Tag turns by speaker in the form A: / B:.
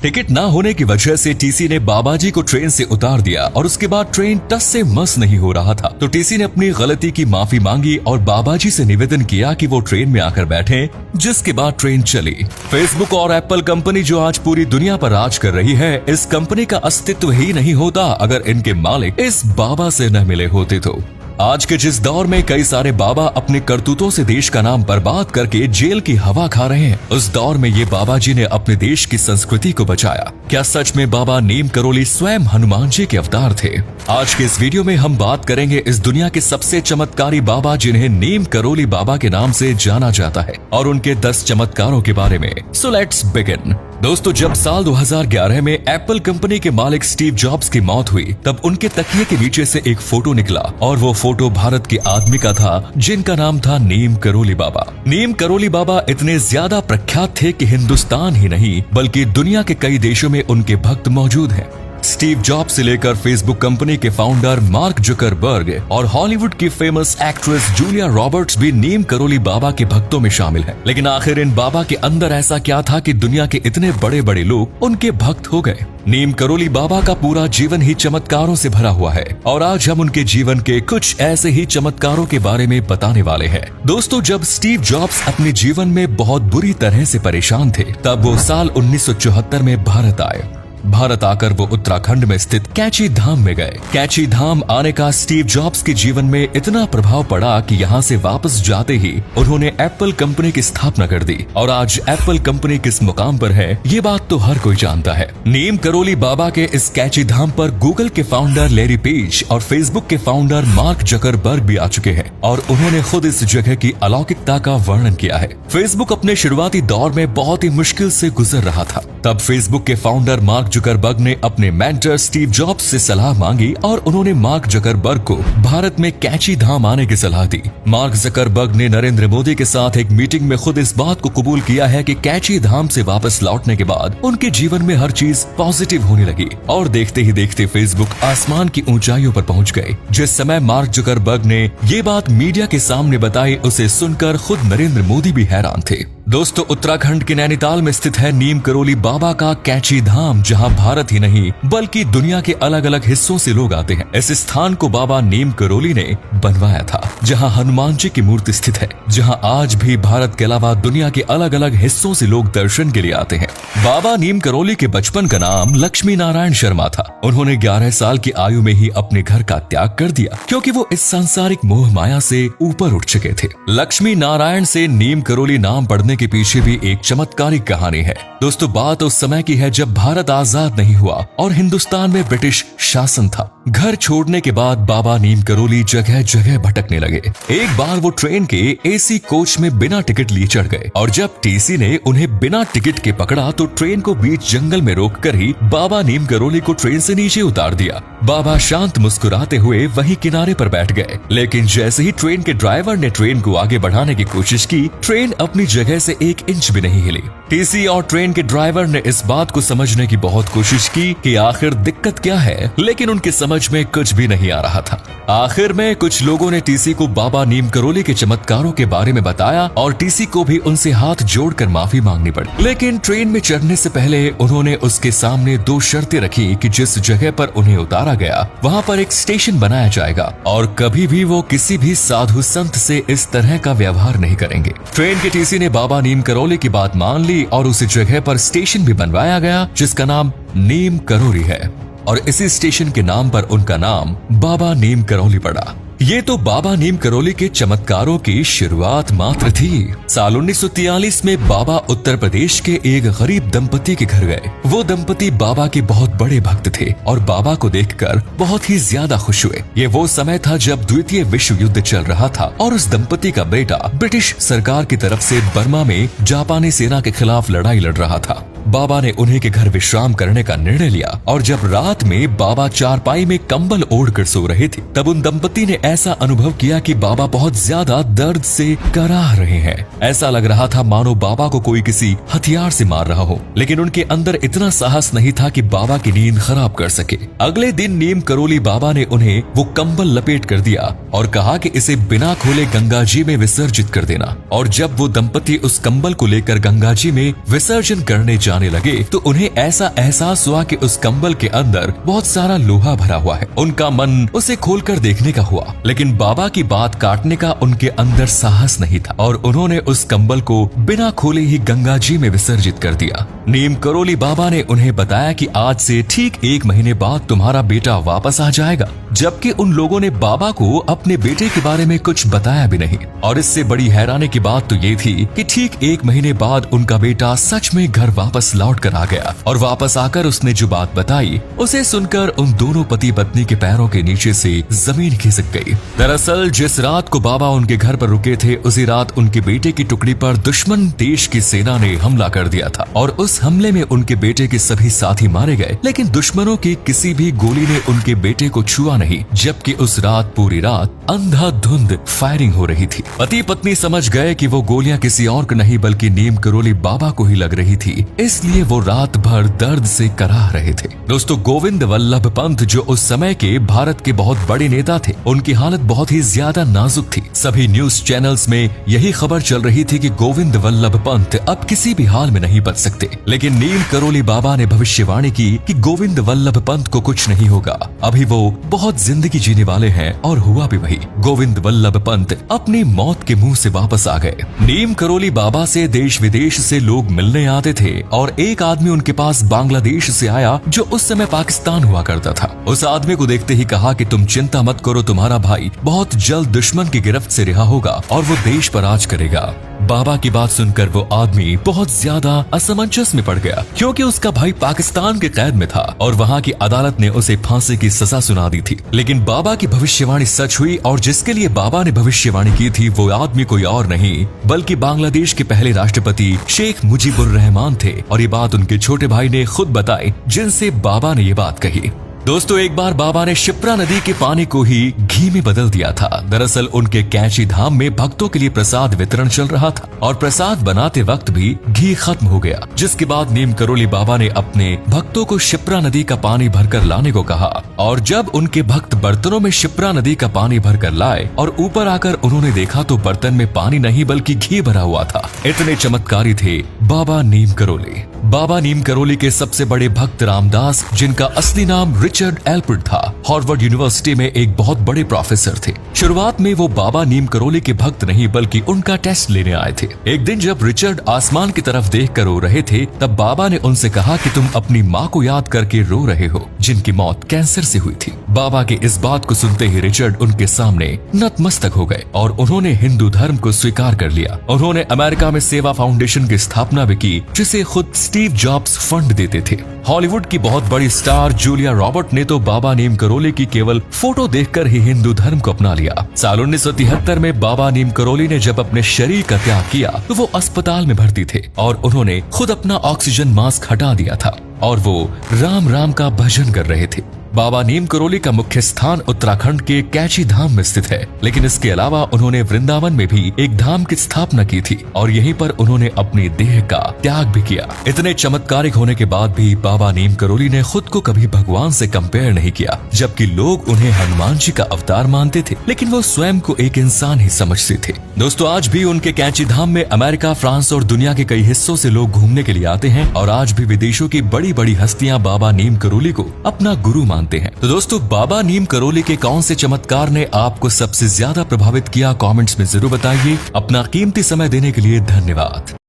A: Ticket ना होने की वजह से टीसी ने बाबा जी को ट्रेन से उतार दिया और उसके बाद ट्रेन टस से मस नहीं हो रहा था। तो टीसी ने अपनी गलती की माफी मांगी और बाबा जी से निवेदन किया कि वो ट्रेन में आकर बैठे, जिसके बाद ट्रेन चली। फेसबुक और एप्पल कंपनी जो आज पूरी दुनिया पर राज कर रही है, इस कंपनी का अस्तित्व ही नहीं होता अगर इनके मालिक इस बाबा से न मिले होते तो। आज के जिस दौर में कई सारे बाबा अपने करतूतों से देश का नाम बर्बाद करके जेल की हवा खा रहे हैं, उस दौर में ये बाबा जी ने अपने देश की संस्कृति को बचाया। क्या सच में बाबा नीम करोली स्वयं हनुमान जी के अवतार थे? आज के इस वीडियो में हम बात करेंगे इस दुनिया के सबसे चमत्कारी बाबा जिन्हें नीम करोली बाबा के नाम से जाना जाता है और उनके 10 चमत्कारों के बारे में। So let's begin. दोस्तों, जब साल 2011 में एप्पल कंपनी के मालिक स्टीव जॉब्स की मौत हुई, तब उनके तकिए के नीचे से एक फोटो निकला और वो फोटो भारत के आदमी का था जिनका नाम था नीम करोली बाबा। नीम करोली बाबा इतने ज्यादा प्रख्यात थे कि हिंदुस्तान ही नहीं बल्कि दुनिया के कई देशों में उनके भक्त मौजूद हैं। स्टीव जॉब्स से लेकर फेसबुक कंपनी के फाउंडर मार्क जुकरबर्ग और हॉलीवुड की फेमस एक्ट्रेस जूलिया रॉबर्ट्स भी नीम करोली बाबा के भक्तों में शामिल हैं। लेकिन आखिर इन बाबा के अंदर ऐसा क्या था कि दुनिया के इतने बड़े बड़े लोग उनके भक्त हो गए? नीम करोली बाबा का पूरा जीवन ही चमत्कारों से भरा हुआ है और आज हम उनके जीवन के कुछ ऐसे ही चमत्कारों के बारे में बताने वाले हैं। दोस्तों, जब स्टीव जॉब्स अपने जीवन में बहुत बुरी तरह से परेशान थे, तब वो साल 1974 में भारत आए। भारत आकर वो उत्तराखंड में स्थित कैची धाम में गए। कैची धाम आने का स्टीव जॉब्स के जीवन में इतना प्रभाव पड़ा कि यहाँ से वापस जाते ही उन्होंने एप्पल कंपनी की स्थापना कर दी और आज एप्पल कंपनी किस मुकाम पर है ये बात तो हर कोई जानता है। नीम करोली बाबा के इस कैची धाम पर गूगल के फाउंडर लैरी पेज और फेसबुक के फाउंडर मार्क जुकरबर्ग भी आ चुके हैं और उन्होंने खुद इस जगह की अलौकिकता का वर्णन किया है। फेसबुक अपने शुरुआती दौर में बहुत ही मुश्किल से गुजर रहा था। तब फेसबुक के फाउंडर मार्क जुकरबर्ग ने अपने मेंटर स्टीव जॉब्स से सलाह मांगी और उन्होंने मार्क जुकरबर्ग को भारत में कैची धाम आने की सलाह दी। मार्क जुकरबर्ग ने नरेंद्र मोदी के साथ एक मीटिंग में खुद इस बात को कबूल किया है कि कैची धाम से वापस लौटने के बाद उनके जीवन में हर चीज पॉजिटिव होने लगी और देखते ही देखते फेसबुक आसमान की ऊंचाइयों पर पहुंच गए। जिस समय मार्क जुकरबर्ग ने ये बात मीडिया के सामने बताई, उसे सुनकर खुद नरेंद्र मोदी भी हैरान थे। दोस्तों, उत्तराखंड के नैनीताल में स्थित है नीम करोली बाबा का कैची धाम, जहां भारत ही नहीं बल्कि दुनिया के अलग अलग हिस्सों से लोग आते हैं। इस स्थान को बाबा नीम करोली ने बनवाया था, जहां हनुमान जी की मूर्ति स्थित है, जहां आज भी भारत के अलावा दुनिया के अलग अलग हिस्सों से लोग दर्शन के लिए आते हैं। बाबा नीम करोली के बचपन का नाम लक्ष्मी नारायण शर्मा था। उन्होंने 11 साल की आयु में ही अपने घर का त्याग कर दिया क्योंकि वो इस सांसारिक मोह माया से ऊपर उठ चुके थे। लक्ष्मी नारायण से नीम करोली नाम पड़ने के पीछे भी एक चमत्कारिक कहानी है। दोस्तों, बात उस समय की है जब भारत आजाद नहीं हुआ और हिंदुस्तान में ब्रिटिश शासन था। घर छोड़ने के बाद बाबा नीम करोली जगह जगह भटकने लगे। एक बार वो ट्रेन के एसी कोच में बिना टिकट लिए चढ़ गए और जब टीसी ने उन्हें बिना टिकट के पकड़ा तो ट्रेन को बीच जंगल में रोककर ही बाबा नीम करोली को ट्रेन से नीचे उतार दिया। बाबा शांत मुस्कुराते हुए वहीं किनारे पर बैठ गए, लेकिन जैसे ही ट्रेन के ड्राइवर ने ट्रेन को आगे बढ़ाने की कोशिश की, ट्रेन अपनी जगह से 1 इंच भी नहीं हिली। टीसी और ट्रेन के ड्राइवर ने इस बात को समझने की बहुत कोशिश की कि आखिर दिक्कत क्या है, लेकिन उनके समझ में कुछ भी नहीं आ रहा था। आखिर में कुछ लोगों ने टीसी को बाबा नीम करोली के चमत्कारों के बारे में बताया और टीसी को भी उनसे हाथ जोड़कर माफी मांगनी पड़ी। लेकिन ट्रेन में चढ़ने से पहले उन्होंने उसके सामने 2 शर्तें रखी कि जिस जगह पर उन्हें उतारा गया वहां पर एक स्टेशन बनाया जाएगा और कभी भी वो किसी भी साधु संत से इस तरह का व्यवहार नहीं करेंगे। ट्रेन के टीसी ने बाबा नीम करोली की बात मान ली और उस जगह पर स्टेशन भी बनवाया गया जिसका नाम नीम करोली है और इसी स्टेशन के नाम पर उनका नाम बाबा नीम करोली पड़ा। ये तो बाबा नीम करोली के चमत्कारों की शुरुआत मात्र थी। साल 1943 में बाबा उत्तर प्रदेश के एक गरीब दंपति के घर गए। वो दंपति बाबा के बहुत बड़े भक्त थे और बाबा को देखकर बहुत ही ज्यादा खुश हुए। ये वो समय था जब द्वितीय विश्व युद्ध चल रहा था और उस दंपति का बेटा ब्रिटिश सरकार की तरफ से बर्मा में जापानी सेना के खिलाफ लड़ाई लड़ रहा था। बाबा ने उन्हीं के घर विश्राम करने का निर्णय लिया और जब रात में बाबा चारपाई में कंबल ओढ़कर सो रहे थे, तब उन दंपति ने ऐसा अनुभव किया कि बाबा बहुत ज्यादा दर्द से कराह रहे हैं। ऐसा लग रहा था मानो बाबा को कोई किसी हथियार से मार रहा हो, लेकिन उनके अंदर इतना साहस नहीं था कि बाबा की नींद खराब कर सके। अगले दिन नीम करोली बाबा ने उन्हें वो कंबल लपेट कर दिया और कहा कि इसे बिना खोले गंगा जी में विसर्जित कर देना। और जब वो दंपति उस कंबल को लेकर गंगा जी में विसर्जन करने जाने लगे तो उन्हें ऐसा एहसास हुआ कि उस कंबल के अंदर बहुत सारा लोहा भरा हुआ है। उनका मन उसे खोलकर देखने का हुआ, लेकिन बाबा की बात काटने का उनके अंदर साहस नहीं था और उन्होंने उस कंबल को बिना खोले ही गंगा जी में विसर्जित कर दिया। नीम करोली बाबा ने उन्हें बताया कि आज से ठीक 1 महीने बाद तुम्हारा बेटा वापस आ जाएगा, जबकि उन लोगों ने बाबा को अपने बेटे के बारे में कुछ बताया भी नहीं। और इससे बड़ी हैरानी की बात तो ये थी कि ठीक 1 महीने बाद उनका बेटा सच में घर वापस लौट कर आ गया और वापस आकर उसने जो बात बताई उसे सुनकर उन दोनों पति पत्नी के पैरों के नीचे से जमीन खिसक गई। दरअसल जिस रात को बाबा उनके घर पर रुके थे उसी रात उनके बेटे की टुकड़ी पर दुश्मन देश की सेना ने हमला कर दिया था और उस हमले में उनके बेटे के सभी साथी मारे गए, लेकिन दुश्मनों की किसी भी गोली ने उनके बेटे को छुआ नहीं, जबकि उस रात पूरी रात अंधाधुंध फायरिंग हो रही थी। पति पत्नी समझ गए कि वो गोलियां किसी और को नहीं बल्कि नीम करोली बाबा को ही लग रही थी, इसलिए वो रात भर दर्द से कराह रहे थे। दोस्तों, गोविंद वल्लभ पंत जो उस समय के भारत के बहुत बड़े नेता थे, उनकी हालत बहुत ही ज्यादा नाजुक थी। सभी न्यूज चैनल्स में यही खबर चल रही थी कि गोविंद वल्लभ पंत अब किसी भी हाल में नहीं बच सकते, लेकिन नीम करोली बाबा ने भविष्यवाणी की कि गोविंद वल्लभ पंत को कुछ नहीं होगा, अभी वो बहुत जिंदगी जीने वाले हैं। और हुआ भी वही, गोविंद वल्लभ पंत अपनी मौत के मुंह से वापस आ गए। नीम करोली बाबा से देश विदेश से लोग मिलने आते थे और एक आदमी उनके पास बांग्लादेश से आया जो उस समय पाकिस्तान हुआ करता था। उस आदमी को देखते ही कहा कि तुम चिंता मत करो, तुम्हारा भाई बहुत जल्द दुश्मन की गिरफ्त से रिहा होगा और वो देश पर राज करेगा। बाबा की बात सुनकर वो आदमी बहुत ज्यादा असमंजस में पड़ गया, क्योंकि उसका भाई पाकिस्तान के कैद में था और वहाँ की अदालत ने उसे फांसी की सजा सुना दी थी। लेकिन बाबा की भविष्यवाणी सच हुई और जिसके लिए बाबा ने भविष्यवाणी की थी वो आदमी कोई और नहीं बल्कि बांग्लादेश के पहले राष्ट्रपति शेख मुजीबुर रहमान थे। और ये बात उनके छोटे भाई ने खुद बताई, जिनसे बाबा ने ये बात कही। दोस्तों, एक बार बाबा ने शिप्रा नदी के पानी को ही घी में बदल दिया था। दरअसल उनके कैंची धाम में भक्तों के लिए प्रसाद वितरण चल रहा था और प्रसाद बनाते वक्त भी घी खत्म हो गया, जिसके बाद नीम करोली बाबा ने अपने भक्तों को शिप्रा नदी का पानी भरकर लाने को कहा। और जब उनके भक्त बर्तनों में शिप्रा नदी का पानी भरकर लाए और ऊपर आकर उन्होंने देखा तो बर्तन में पानी नहीं बल्कि घी भरा हुआ था। इतने चमत्कारी थे बाबा नीम करोली। बाबा नीम करोली के सबसे बड़े भक्त रामदास, जिनका असली नाम रिचर्ड एल्पर्ट था, हार्वर्ड यूनिवर्सिटी में एक बहुत बड़े प्रोफेसर थे। शुरुआत में वो बाबा नीम करोली के भक्त नहीं बल्कि उनका टेस्ट लेने आए थे। एक दिन जब रिचर्ड आसमान की तरफ देखकर रो रहे थे, तब बाबा ने उनसे कहा कि तुम अपनी माँ को याद करके रो रहे हो, जिनकी मौत कैंसर से हुई थी। बाबा के इस बात को सुनते ही रिचर्ड उनके सामने नतमस्तक हो गए और उन्होंने हिंदू धर्म को स्वीकार कर लिया। उन्होंने अमेरिका में सेवा फाउंडेशन की स्थापना भी की, जिसे खुद स्टीव जॉब्स फंड देते थे। हॉलीवुड की बहुत बड़ी स्टार जूलिया रॉबर्ट ने तो बाबा नीम करोली की केवल फोटो देखकर ही हिंदू धर्म को अपना लिया। साल 1973 में बाबा नीम करोली ने जब अपने शरीर का त्याग किया तो वो अस्पताल में भर्ती थे और उन्होंने खुद अपना ऑक्सीजन मास्क हटा दिया था और वो राम राम का भजन कर रहे थे। बाबा नीम करोली का मुख्य स्थान उत्तराखंड के कैची धाम में स्थित है, लेकिन इसके अलावा उन्होंने वृंदावन में भी एक धाम की स्थापना की थी और यहीं पर उन्होंने अपनी देह का त्याग भी किया। इतने चमत्कारिक होने के बाद भी बाबा नीम करोली ने खुद को कभी भगवान से कंपेयर नहीं किया, जबकि लोग उन्हें हनुमान जी का अवतार मानते थे, लेकिन वो स्वयं को एक इंसान ही समझते थे। दोस्तों, आज भी उनके कैची धाम में अमेरिका, फ्रांस और दुनिया के कई हिस्सों से लोग घूमने के लिए आते हैं और आज भी विदेशों की बड़ी बड़ी हस्तियां बाबा नीम करोली को अपना गुरु मानते हैं। तो दोस्तों, बाबा नीम करोली के कौन से चमत्कार ने आपको सबसे ज्यादा प्रभावित किया, कमेंट्स में जरूर बताइए। अपना कीमती समय देने के लिए धन्यवाद।